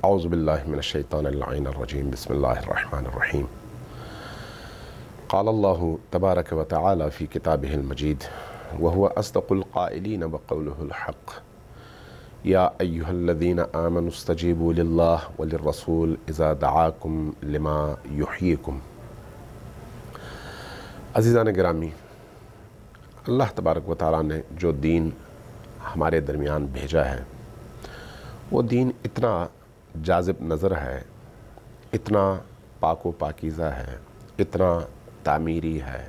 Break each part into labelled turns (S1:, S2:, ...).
S1: اعوذ باللہ من الشیطان اللعین الرجیم بسم اللہ الرحمن الرحیم قال اللہ تبارک و تعالی فی کتابہ المجید وهو اصدق القائلین وقولہ الحق یا ایہا الذین آمنوا استجیبوا للہ وللرسول اذا دعاکم لما یحییکم۔ عزیزان گرامی، اللہ تبارک و تعالی نے جو دین ہمارے درمیان بھیجا ہے وہ دین اتنا جاذب نظر ہے، اتنا پاک و پاکیزہ ہے، اتنا تعمیری ہے،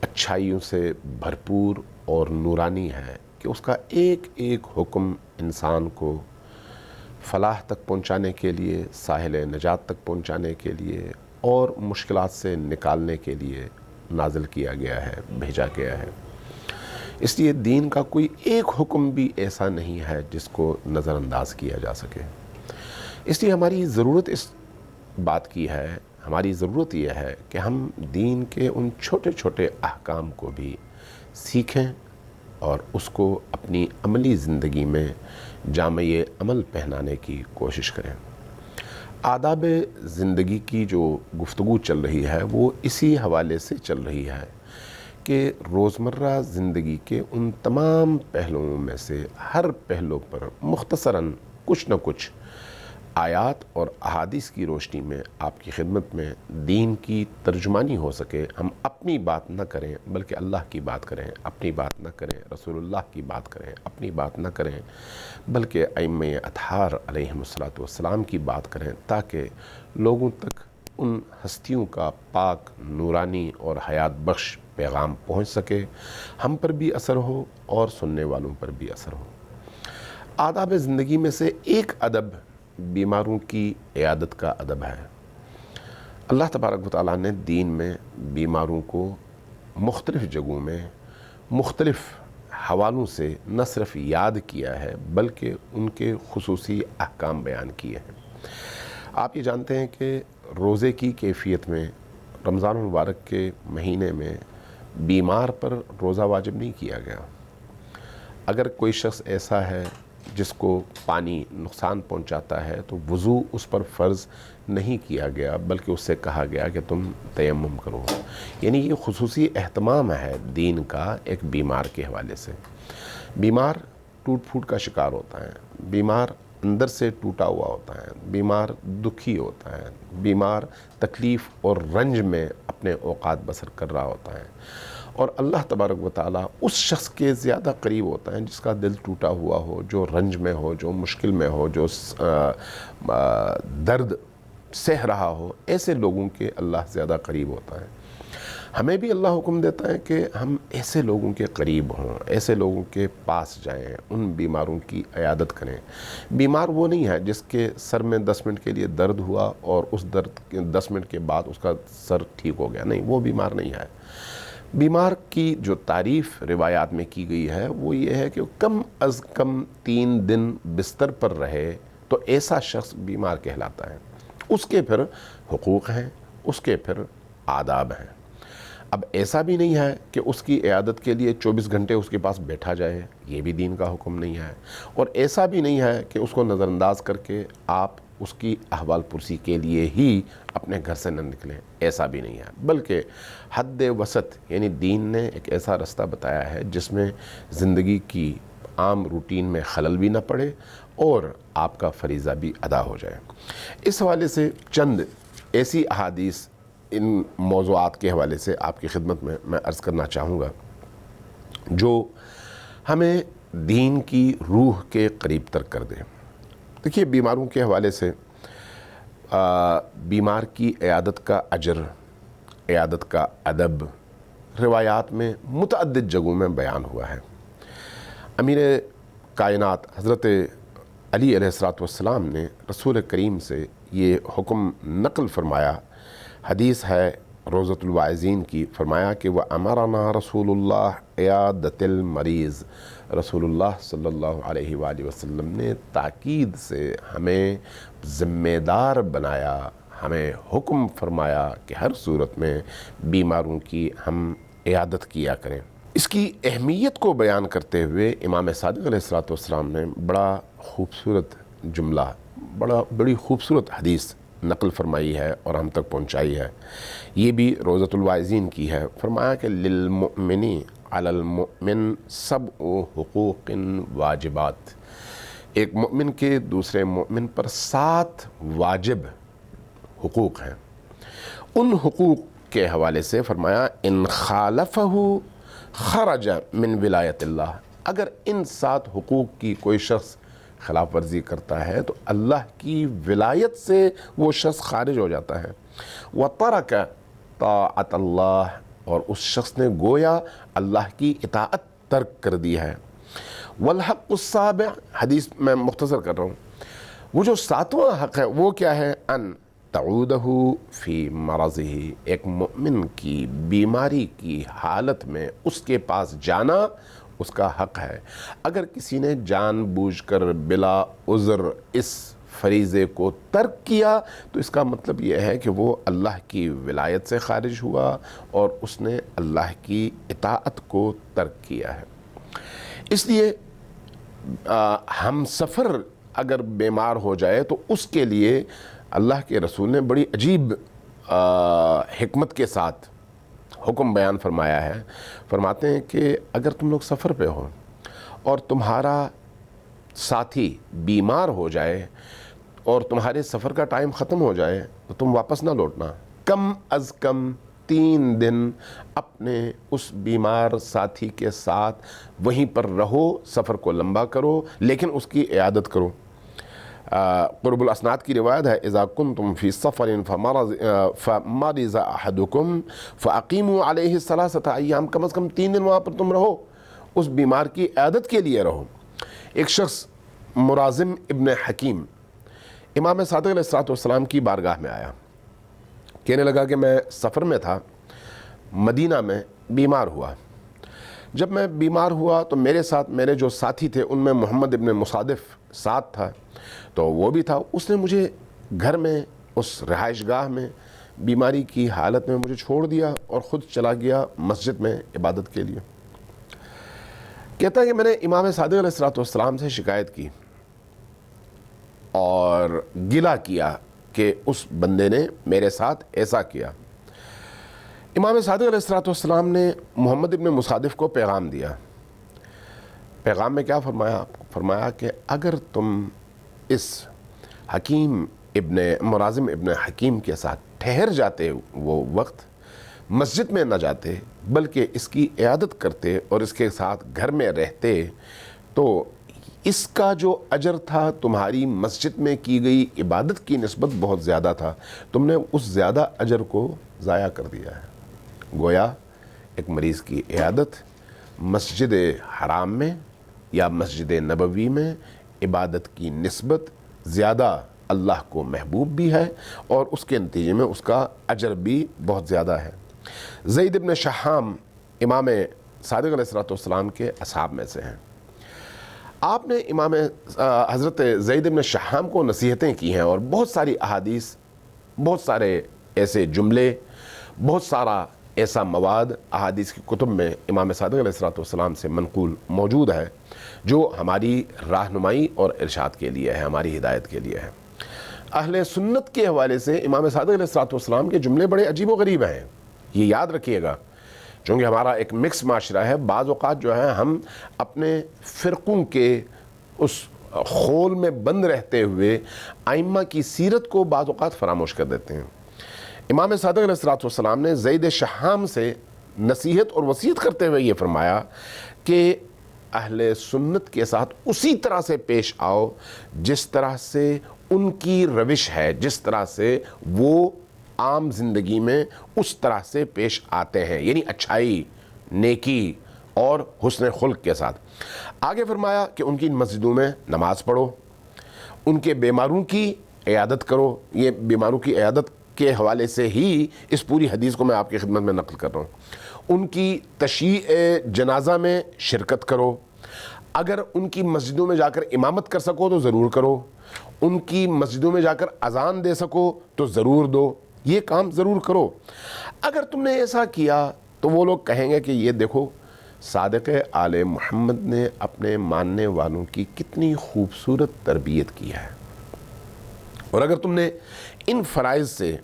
S1: اچھائیوں سے بھرپور اور نورانی ہے کہ اس کا ایک ایک حکم انسان کو فلاح تک پہنچانے کے لیے، ساحل نجات تک پہنچانے کے لیے اور مشکلات سے نکالنے کے لیے نازل کیا گیا ہے، بھیجا گیا ہے۔ اس لیے دین کا کوئی ایک حکم بھی ایسا نہیں ہے جس کو نظر انداز کیا جا سکے۔ اس لیے ہماری ضرورت اس بات کی ہے، ہماری ضرورت یہ ہے کہ ہم دین کے ان چھوٹے چھوٹے احکام کو بھی سیکھیں اور اس کو اپنی عملی زندگی میں جامع عمل پہنانے کی کوشش کریں۔ آداب زندگی کی جو گفتگو چل رہی ہے وہ اسی حوالے سے چل رہی ہے کہ روزمرہ زندگی کے ان تمام پہلوؤں میں سے ہر پہلو پر مختصراً کچھ نہ کچھ آیات اور احادیث کی روشنی میں آپ کی خدمت میں دین کی ترجمانی ہو سکے۔ ہم اپنی بات نہ کریں بلکہ اللہ کی بات کریں، اپنی بات نہ کریں رسول اللہ کی بات کریں، اپنی بات نہ کریں بلکہ ائمہ اطہار علیہم الصلاۃ کی بات کریں، تاکہ لوگوں تک ان ہستیوں کا پاک، نورانی اور حیات بخش پیغام پہنچ سکے، ہم پر بھی اثر ہو اور سننے والوں پر بھی اثر ہو۔ آداب زندگی میں سے ایک ادب بیماروں کی عیادت کا ادب ہے۔ اللہ تبارک و تعالیٰ نے دین میں بیماروں کو مختلف جگہوں میں مختلف حوالوں سے نہ صرف یاد کیا ہے بلکہ ان کے خصوصی احکام بیان کیے ہیں۔ آپ یہ جانتے ہیں کہ روزے کی کیفیت میں رمضان المبارک کے مہینے میں بیمار پر روزہ واجب نہیں کیا گیا۔ اگر کوئی شخص ایسا ہے جس کو پانی نقصان پہنچاتا ہے تو وضو اس پر فرض نہیں کیا گیا بلکہ اس سے کہا گیا کہ تم تیمم کرو۔ یعنی یہ خصوصی اہتمام ہے دین کا ایک بیمار کے حوالے سے۔ بیمار ٹوٹ پھوٹ کا شکار ہوتا ہے، بیمار اندر سے ٹوٹا ہوا ہوتا ہے، بیمار دکھی ہوتا ہے، بیمار تکلیف اور رنج میں اپنے اوقات بسر کر رہا ہوتا ہے، اور اللہ تبارک و تعالیٰ اس شخص کے زیادہ قریب ہوتا ہے جس کا دل ٹوٹا ہوا ہو، جو رنج میں ہو، جو مشکل میں ہو، جو درد سہ رہا ہو۔ ایسے لوگوں کے اللہ زیادہ قریب ہوتا ہے۔ ہمیں بھی اللہ حکم دیتا ہے کہ ہم ایسے لوگوں کے قریب ہوں، ایسے لوگوں کے پاس جائیں، ان بیماروں کی عیادت کریں۔ بیمار وہ نہیں ہے جس کے سر میں 10 منٹ کے لیے درد ہوا اور اس درد کے 10 منٹ کے بعد اس کا سر ٹھیک ہو گیا، نہیں، وہ بیمار نہیں ہے۔ بیمار کی جو تعریف روایات میں کی گئی ہے وہ یہ ہے کہ کم از کم 3 دن بستر پر رہے تو ایسا شخص بیمار کہلاتا ہے۔ اس کے پھر حقوق ہیں، اس کے پھر آداب ہیں۔ اب ایسا بھی نہیں ہے کہ اس کی عیادت کے لیے 24 گھنٹے اس کے پاس بیٹھا جائے، یہ بھی دین کا حکم نہیں ہے، اور ایسا بھی نہیں ہے کہ اس کو نظر انداز کر کے آپ اس کی احوال پرسی کے لیے ہی اپنے گھر سے نہ نکلیں، ایسا بھی نہیں ہے، بلکہ حد وسط یعنی دین نے ایک ایسا رستہ بتایا ہے جس میں زندگی کی عام روٹین میں خلل بھی نہ پڑے اور آپ کا فریضہ بھی ادا ہو جائے۔ اس حوالے سے چند ایسی احادیث ان موضوعات کے حوالے سے آپ کی خدمت میں عرض کرنا چاہوں گا جو ہمیں دین کی روح کے قریب تر کر دیں۔ دیکھیے، بیماروں کے حوالے سے بیمار کی عیادت کا اجر، عیادت کا ادب روایات میں متعدد جگہوں میں بیان ہوا ہے۔ امیر کائنات حضرت علی علیہ السلام نے رسول کریم سے یہ حکم نقل فرمایا، حدیث ہے روضۃ الواعظین کی، فرمایا کہ وَأَمَرَنَا رسول اللہ عیادۃ المریض۔ رسول اللہ صلی اللہ علیہ وآلہ وسلم نے تاکید سے ہمیں ذمہ دار بنایا، ہمیں حکم فرمایا کہ ہر صورت میں بیماروں کی ہم عیادت کیا کریں۔ اس کی اہمیت کو بیان کرتے ہوئے امام صادق علیہ السلام نے بڑا خوبصورت جملہ بڑی خوبصورت حدیث نقل فرمائی ہے اور ہم تک پہنچائی ہے، یہ بھی روضۃ الواعظین کی ہے۔ فرمایا کہ للمؤمن علی المؤمن سبع حقوق واجبات، ایک مومن کے دوسرے مومن پر 7 واجب حقوق ہیں۔ ان حقوق کے حوالے سے فرمایا ان خالفہ خرج من ولایت اللہ، اگر ان 7 حقوق کی کوئی شخص خلاف ورزی کرتا ہے تو اللہ کی ولایت سے وہ شخص خارج ہو جاتا ہے۔ وَتَرَكَ طاعت اللہ، اور اس شخص نے گویا اللہ کی اطاعت ترک کر دی ہے۔ والحق السابع، حدیث میں مختصر کر رہا ہوں، وہ جو 7واں حق ہے وہ کیا ہے؟ ان تعودہ فی مرضہ، ایک مومن کی بیماری کی حالت میں اس کے پاس جانا اس کا حق ہے۔ اگر کسی نے جان بوجھ کر بلا عذر اس فریضے کو ترک کیا تو اس کا مطلب یہ ہے کہ وہ اللہ کی ولایت سے خارج ہوا اور اس نے اللہ کی اطاعت کو ترک کیا ہے۔ اس لیے ہم سفر اگر بیمار ہو جائے تو اس کے لیے اللہ کے رسول نے بڑی عجیب حکمت کے ساتھ حکم بیان فرمایا ہے۔ فرماتے ہیں کہ اگر تم لوگ سفر پہ ہو اور تمہارا ساتھی بیمار ہو جائے اور تمہارے سفر کا ٹائم ختم ہو جائے تو تم واپس نہ لوٹنا، کم از کم 3 دن اپنے اس بیمار ساتھی کے ساتھ وہیں پر رہو، سفر کو لمبا کرو لیکن اس کی عیادت کرو۔ قرب الاسناد کی روایت ہے اذا کنتم فی سفر فمرض احدکم فاقیموا علیہ 3 ایام، کم از کم 3 دن وہاں پر تم رہو، اس بیمار کی عیادت کے لیے رہو۔ ایک شخص مرازم ابن حکیم امام صادق علیہ السلام کی بارگاہ میں آیا، کہنے لگا کہ میں سفر میں تھا، مدینہ میں بیمار ہوا۔ جب میں بیمار ہوا تو میرے ساتھ میرے جو ساتھی تھے ان میں محمد ابن مصادف ساتھ تھا، تو وہ بھی تھا۔ اس نے مجھے گھر میں اس رہائش گاہ میں بیماری کی حالت میں مجھے چھوڑ دیا اور خود چلا گیا مسجد میں عبادت کے لیے۔ کہتا ہے کہ میں نے امام صادق علیہ السلام سے شکایت کی اور گلہ کیا کہ اس بندے نے میرے ساتھ ایسا کیا۔ امام صادق علیہ السلام نے محمد ابن مصادف کو پیغام دیا۔ پیغام میں کیا فرمایا؟ فرمایا کہ اگر تم اس حکیم مرازم ابن حکیم کے ساتھ ٹھہر جاتے وہ وقت، مسجد میں نہ جاتے بلکہ اس کی عیادت کرتے اور اس کے ساتھ گھر میں رہتے، تو اس کا جو اجر تھا تمہاری مسجد میں کی گئی عبادت کی نسبت بہت زیادہ تھا، تم نے اس زیادہ اجر کو ضائع کر دیا ہے۔ گویا ایک مریض کی عیادت مسجد حرام میں یا مسجد نبوی میں عبادت کی نسبت زیادہ اللہ کو محبوب بھی ہے اور اس کے نتیجے میں اس کا اجر بھی بہت زیادہ ہے۔ زید ابن شحام امام صادق علیہ السلام کے اصحاب میں سے ہیں۔ آپ نے امام حضرت زید ابن شحام کو نصیحتیں کی ہیں اور بہت ساری احادیث، بہت سارے ایسے جملے، بہت سارا ایسا مواد احادیث کی کتب میں امام صادق علیہ السلام سے منقول موجود ہے جو ہماری رہنمائی اور ارشاد کے لیے ہے، ہماری ہدایت کے لیے ہے۔ اہل سنت کے حوالے سے امام صادق علیہ السلام کے جملے بڑے عجیب و غریب ہیں، یہ یاد رکھیے گا، چونکہ ہمارا ایک مکس معاشرہ ہے۔ بعض اوقات جو ہے ہم اپنے فرقوں کے اس خول میں بند رہتے ہوئے ائمہ کی سیرت کو بعض اوقات فراموش کر دیتے ہیں۔ امام صادق علیہ السلام نے زید شحام سے نصیحت اور وصیت کرتے ہوئے یہ فرمایا کہ اہل سنت کے ساتھ اسی طرح سے پیش آؤ جس طرح سے ان کی روش ہے، جس طرح سے وہ عام زندگی میں اس طرح سے پیش آتے ہیں، یعنی اچھائی، نیکی اور حسن خلق کے ساتھ۔ آگے فرمایا کہ ان کی مسجدوں میں نماز پڑھو، ان کے بیماروں کی عیادت کرو۔ یہ بیماروں کی عیادت کے حوالے سے ہی اس پوری حدیث کو میں آپ کی خدمت میں نقل کر رہا ہوں۔ ان کی تشییع جنازہ میں شرکت کرو، اگر ان کی مسجدوں میں جا کر امامت کر سکو تو ضرور کرو، ان کی مسجدوں میں جا کر اذان دے سکو تو ضرور دو، یہ کام ضرور کرو۔ اگر تم نے ایسا کیا تو وہ لوگ کہیں گے کہ یہ دیکھو صادق آل محمد نے اپنے ماننے والوں کی کتنی خوبصورت تربیت کی ہے۔ اور اگر تم نے ان فرائض سے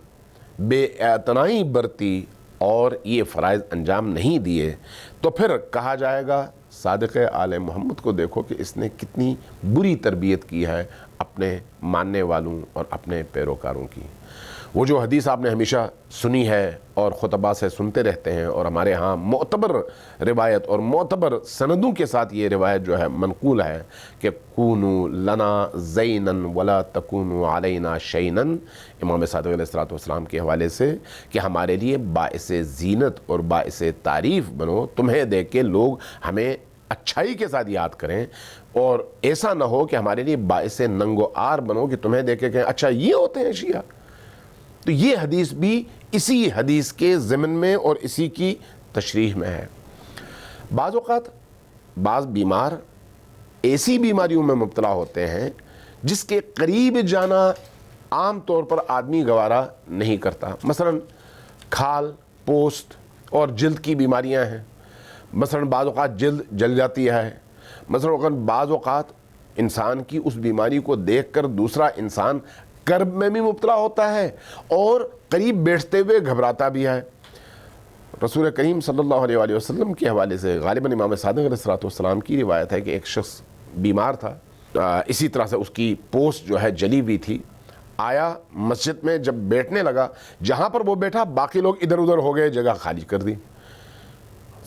S1: بے اعتنائی برتی اور یہ فرائض انجام نہیں دیے تو پھر کہا جائے گا صادق آل محمد کو دیکھو کہ اس نے کتنی بری تربیت کی ہے اپنے ماننے والوں اور اپنے پیروکاروں کی۔ وہ جو حدیث آپ نے ہمیشہ سنی ہے اور خطبہ سے سنتے رہتے ہیں، اور ہمارے ہاں معتبر روایت اور معتبر سندوں کے ساتھ یہ روایت جو ہے منقول ہے کہ کونوا لنا زینا ولا تکونوا علینا شینا، امام صادق علیہ السلام کے حوالے سے، کہ ہمارے لیے باعث زینت اور باعث تعریف بنو، تمہیں دیکھ کے لوگ ہمیں اچھائی کے ساتھ یاد کریں، اور ایسا نہ ہو کہ ہمارے لیے باعث ننگ و عار بنو کہ تمہیں دیکھ کے کہیں اچھا یہ ہوتے ہیں شیعہ۔ تو یہ حدیث بھی اسی حدیث کے ضمن میں اور اسی کی تشریح میں ہے۔ بعض اوقات بعض بیمار ایسی بیماریوں میں مبتلا ہوتے ہیں جس کے قریب جانا عام طور پر آدمی گوارا نہیں کرتا، مثلا کھال، پوست اور جلد کی بیماریاں ہیں، مثلا بعض اوقات جلد جل جاتی ہے، مثلا بعض اوقات انسان کی اس بیماری کو دیکھ کر دوسرا انسان کرب میں بھی مبتلا ہوتا ہے اور قریب بیٹھتے ہوئے گھبراتا بھی ہے۔ رسول کریم صلی اللہ علیہ وآلہ وسلم کے حوالے سے غالباً امام صادق علیہ السلام کی روایت ہے کہ ایک شخص بیمار تھا، اسی طرح سے اس کی پوست جو ہے جلی ہوئی تھی، آیا مسجد میں، جب بیٹھنے لگا جہاں پر وہ بیٹھا باقی لوگ ادھر ادھر ہو گئے، جگہ خالی کر دی،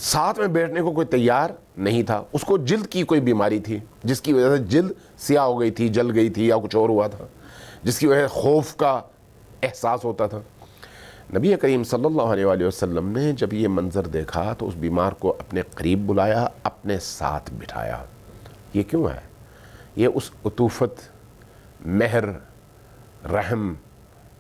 S1: ساتھ میں بیٹھنے کو کوئی تیار نہیں تھا۔ اس کو جلد کی کوئی بیماری تھی جس کی وجہ سے جلد سیاہ ہو گئی تھی، جل گئی تھی یا کچھ اور ہوا تھا، جس کی وجہ سے خوف کا احساس ہوتا تھا۔ نبی کریم صلی اللہ علیہ وآلہ وسلم نے جب یہ منظر دیکھا تو اس بیمار کو اپنے قریب بلایا، اپنے ساتھ بٹھایا۔ یہ کیوں ہے؟ یہ اس عطوفت، مہر، رحم،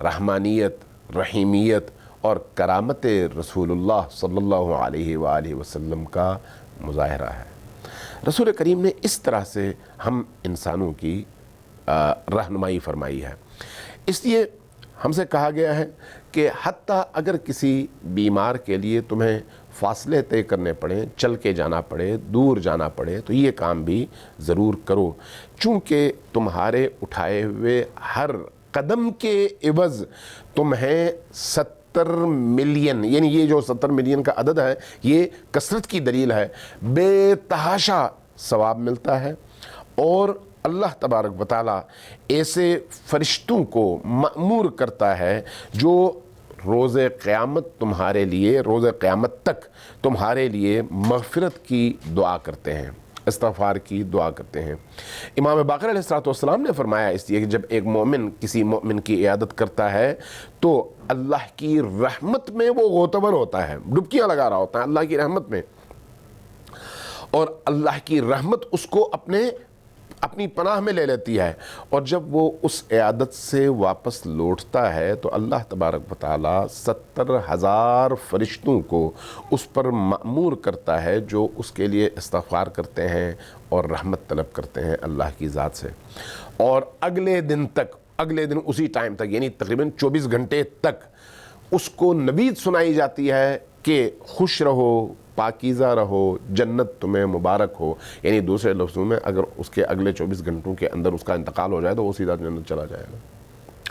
S1: رحمانیت، رحیمیت اور کرامت رسول اللہ صلی اللہ علیہ وآلہ وسلم کا مظاہرہ ہے۔ رسول کریم نے اس طرح سے ہم انسانوں کی رہنمائی فرمائی ہے۔ اس لیے ہم سے کہا گیا ہے کہ حتیٰ اگر کسی بیمار کے لیے تمہیں فاصلے طے کرنے پڑیں، چل کے جانا پڑے، دور جانا پڑے، تو یہ کام بھی ضرور کرو، چونکہ تمہارے اٹھائے ہوئے ہر قدم کے عوض تمہیں 70 ملین، یعنی یہ جو 70 ملین کا عدد ہے یہ کثرت کی دلیل ہے، بے تحاشا ثواب ملتا ہے۔ اور اللہ تبارک و تعالیٰ ایسے فرشتوں کو مأمور کرتا ہے جو روز قیامت تمہارے لیے، روز قیامت تک تمہارے لیے مغفرت کی دعا کرتے ہیں، استغفار کی دعا کرتے ہیں۔ امام باقر علیہ السلام نے فرمایا اس لیے کہ جب ایک مومن کسی مومن کی عیادت کرتا ہے تو اللہ کی رحمت میں وہ غوطہ ور ہوتا ہے، ڈبکیاں لگا رہا ہوتا ہے اللہ کی رحمت میں، اور اللہ کی رحمت اس کو اپنی پناہ میں لے لیتی ہے، اور جب وہ اس عیادت سے واپس لوٹتا ہے تو اللہ تبارک و تعالیٰ 70,000 فرشتوں کو اس پر مأمور کرتا ہے جو اس کے لیے استغفار کرتے ہیں اور رحمت طلب کرتے ہیں اللہ کی ذات سے، اور اگلے دن اسی ٹائم تک، یعنی تقریباً 24 گھنٹے تک اس کو نوید سنائی جاتی ہے کہ خوش رہو، پاکیزہ رہو، جنت تمہیں مبارک ہو، یعنی دوسرے لفظوں میں اگر اس کے اگلے 24 گھنٹوں کے اندر اس کا انتقال ہو جائے تو وہ سیدھا جنت چلا جائے گا۔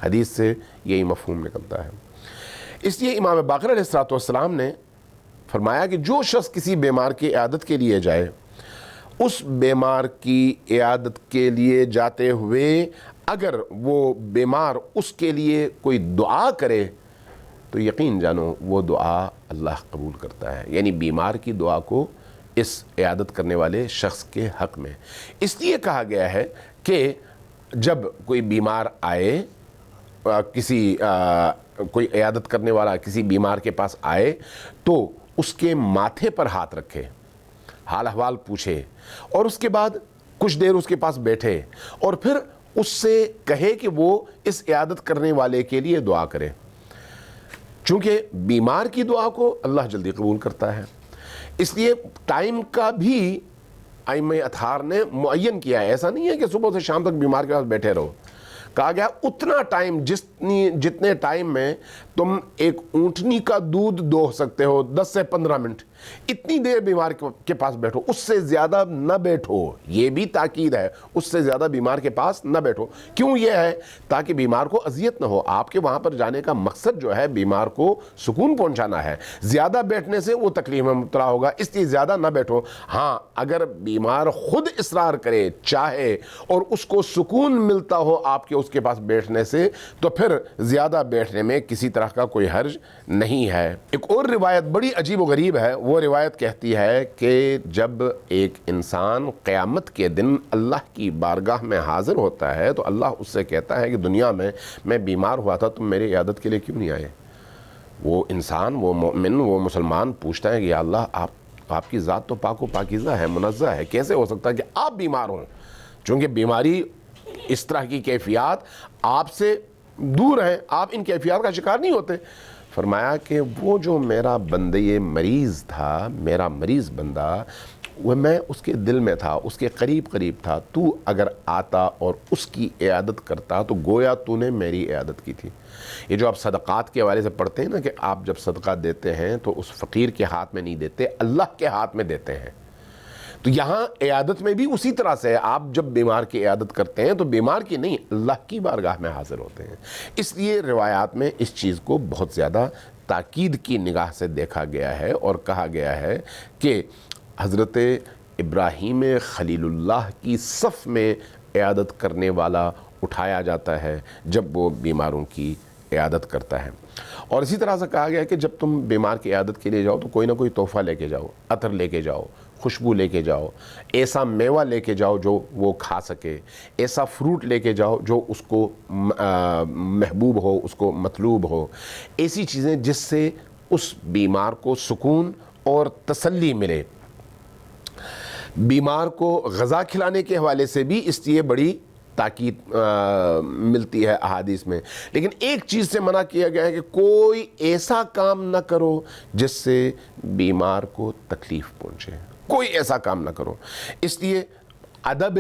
S1: حدیث سے یہی مفہوم نکلتا ہے۔ اس لیے امام باقر علیہ السلام نے فرمایا کہ جو شخص کسی بیمار کی عیادت کے لیے جائے، اس بیمار کی عیادت کے لیے جاتے ہوئے اگر وہ بیمار اس کے لیے کوئی دعا کرے تو یقین جانو وہ دعا اللہ قبول کرتا ہے، یعنی بیمار کی دعا کو اس عیادت کرنے والے شخص کے حق میں۔ اس لیے کہا گیا ہے کہ جب کوئی بیمار آئے، کوئی عیادت کرنے والا کسی بیمار کے پاس آئے تو اس کے ماتھے پر ہاتھ رکھے، حال احوال پوچھے، اور اس کے بعد کچھ دیر اس کے پاس بیٹھے اور پھر اس سے کہے کہ وہ اس عیادت کرنے والے کے لیے دعا کرے، چونکہ بیمار کی دعا کو اللہ جلدی قبول کرتا ہے۔ اس لیے ٹائم کا بھی ائمہ اطہار نے معین کیا ہے، ایسا نہیں ہے کہ صبح سے شام تک بیمار کے پاس بیٹھے رہو، کہا گیا اتنا ٹائم جس جتنے ٹائم میں تم ایک اونٹنی کا دودھ دوہ سکتے ہو 10 سے 15 منٹ، اتنی دیر بیمار کے پاس بیٹھو، اس سے زیادہ نہ بیٹھو۔ یہ بھی تاکید ہے، اس سے زیادہ بیمار کے پاس نہ بیٹھو۔ کیوں یہ ہے؟ تاکہ بیمار کو اذیت نہ ہو۔ آپ کے وہاں پر جانے کا مقصد جو ہے بیمار کو سکون پہنچانا ہے، زیادہ بیٹھنے سے وہ تکلیف میں مبتلا ہوگا، اس لیے زیادہ نہ بیٹھو۔ ہاں اگر بیمار خود اصرار کرے، چاہے اور اس کو سکون ملتا ہو آپ کے اس کے پاس بیٹھنے سے، تو پھر زیادہ بیٹھنے میں کسی طرح کا کوئی حرج نہیں ہے۔ ایک اور روایت بڑی عجیب و غریب ہے، وہ روایت کہتی ہے کہ جب ایک انسان قیامت کے دن اللہ کی بارگاہ میں حاضر ہوتا ہے تو اللہ اس سے کہتا ہے کہ دنیا میں بیمار ہوا تھا، تم میری عیادت کے لیے کیوں نہیں آئے؟ وہ انسان، وہ مومن، وہ مسلمان پوچھتا ہے کہ یا اللہ آپ کی ذات تو پاک و پاکیزہ ہے، منزہ ہے، کیسے ہو سکتا ہے کہ آپ بیمار ہوں؟ چونکہ بیماری اس طرح کی کیفیات آپ سے دور ہیں، آپ ان کیفیات کا شکار نہیں ہوتے۔ فرمایا کہ وہ جو میرا بندہ یہ مریض تھا، میرا مریض بندہ، وہ میں اس کے دل میں تھا، اس کے قریب تھا، تو اگر آتا اور اس کی عیادت کرتا تو گویا تو نے میری عیادت کی تھی۔ یہ جو آپ صدقات کے حوالے سے پڑھتے ہیں نا کہ آپ جب صدقہ دیتے ہیں تو اس فقیر کے ہاتھ میں نہیں دیتے، اللہ کے ہاتھ میں دیتے ہیں۔ تو یہاں عیادت میں بھی اسی طرح سے آپ جب بیمار کی عیادت کرتے ہیں تو بیمار کی نہیں، اللہ کی بارگاہ میں حاضر ہوتے ہیں۔ اس لیے روایات میں اس چیز کو بہت زیادہ تاکید کی نگاہ سے دیکھا گیا ہے اور کہا گیا ہے کہ حضرت ابراہیم خلیل اللہ کی صف میں عیادت کرنے والا اٹھایا جاتا ہے جب وہ بیماروں کی عیادت کرتا ہے۔ اور اسی طرح سے کہا گیا ہے کہ جب تم بیمار کی عیادت کے لیے جاؤ تو کوئی نہ کوئی تحفہ لے کے جاؤ، عطر لے کے جاؤ، خوشبو لے کے جاؤ، ایسا میوہ لے کے جاؤ جو وہ کھا سکے، ایسا فروٹ لے کے جاؤ جو اس کو محبوب ہو، اس کو مطلوب ہو، ایسی چیزیں جس سے اس بیمار کو سکون اور تسلی ملے۔ بیمار کو غذا کھلانے کے حوالے سے بھی اس لیے بڑی تاکید ملتی ہے احادیث میں، لیکن ایک چیز سے منع کیا گیا ہے کہ کوئی ایسا کام نہ کرو جس سے بیمار کو تکلیف پہنچے، کوئی ایسا کام نہ کرو۔ اس لیے ادب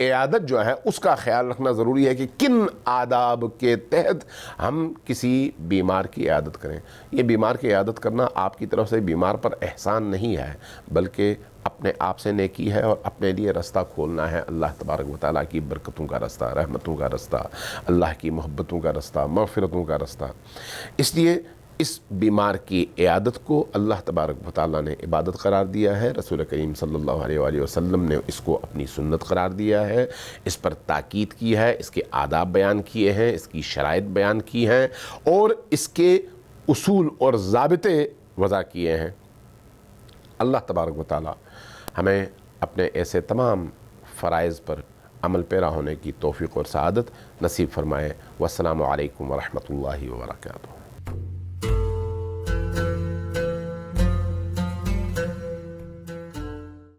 S1: عیادت جو ہے اس کا خیال رکھنا ضروری ہے کہ کن آداب کے تحت ہم کسی بیمار کی عیادت کریں۔ یہ بیمار کی عیادت کرنا آپ کی طرف سے بیمار پر احسان نہیں ہے، بلکہ اپنے آپ سے نیکی ہے اور اپنے لیے رستہ کھولنا ہے اللہ تبارک و تعالیٰ کی برکتوں کا رستہ، رحمتوں کا رستہ، اللہ کی محبتوں کا رستہ، مغفرتوں کا رستہ۔ اس لیے اس بیمار کی عیادت کو اللہ تبارک و تعالیٰ نے عبادت قرار دیا ہے، رسول کریم صلی اللہ علیہ وآلہ وسلم نے اس کو اپنی سنت قرار دیا ہے، اس پر تاکید کی ہے، اس کے آداب بیان کیے ہیں، اس کی شرائط بیان کی ہیں اور اس کے اصول اور ضابطے وضع کیے ہیں۔ اللہ تبارک و تعالیٰ ہمیں اپنے ایسے تمام فرائض پر عمل پیرا ہونے کی توفیق اور سعادت نصیب فرمائے۔ والسلام علیکم ورحمۃ اللہ وبرکاتہ۔